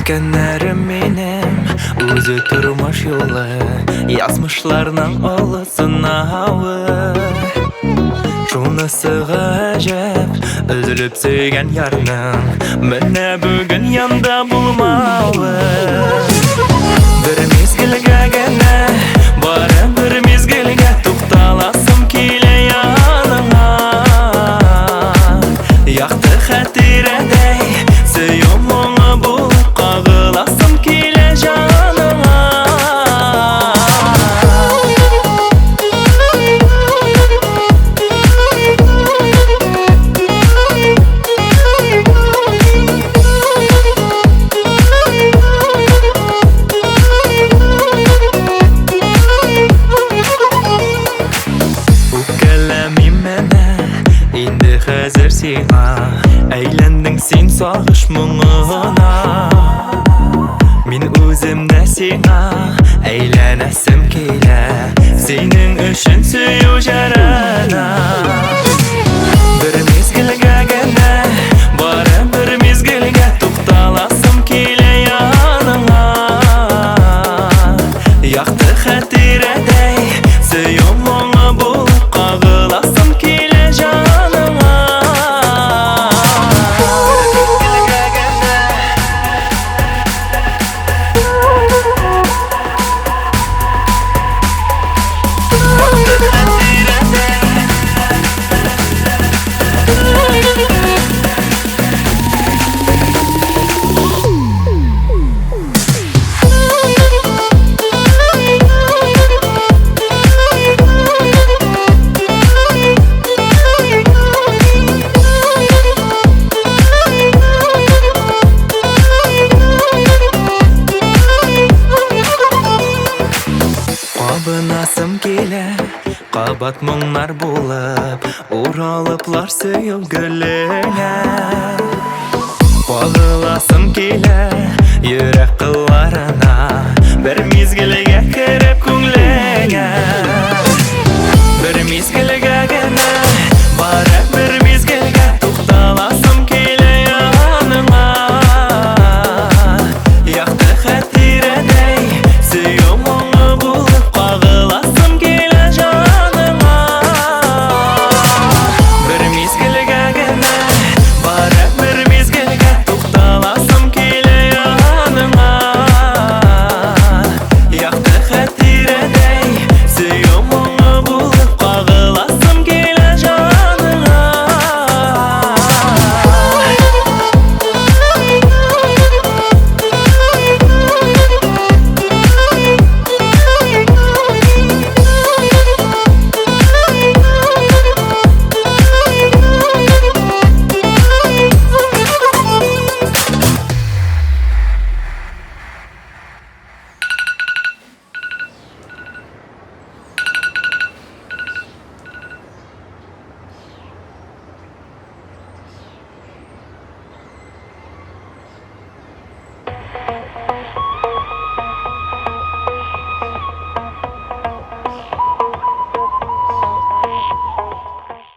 Өткеннәрім менем өзі тұрмаш yolu, yazmışlarның олы сынауы. Шунысы ғажап, үзіліп сөйген ярның, міне бүгін янда булмауы. Бір мезгілге генә, бары бір мезгілге тукталасым килә яныңа. Яқты хәтирәдәй, сөю моңы булып кагыласым килә җаныңа. Инде хәзер сиңа әйләндең син сагыш моңына. Мин үземдә сиңа әйләнәсем килә, синең өчен сөю җырына. Бер мезгелгә генә, бары бер мезгелгә тукталасым килә яныңа. Якты хәтирәдәй, сөю моңы булып кагыласым килә җаныңа. Кабынасым килә, кабат моңнар булып, уралыплар сөю гөлеңә.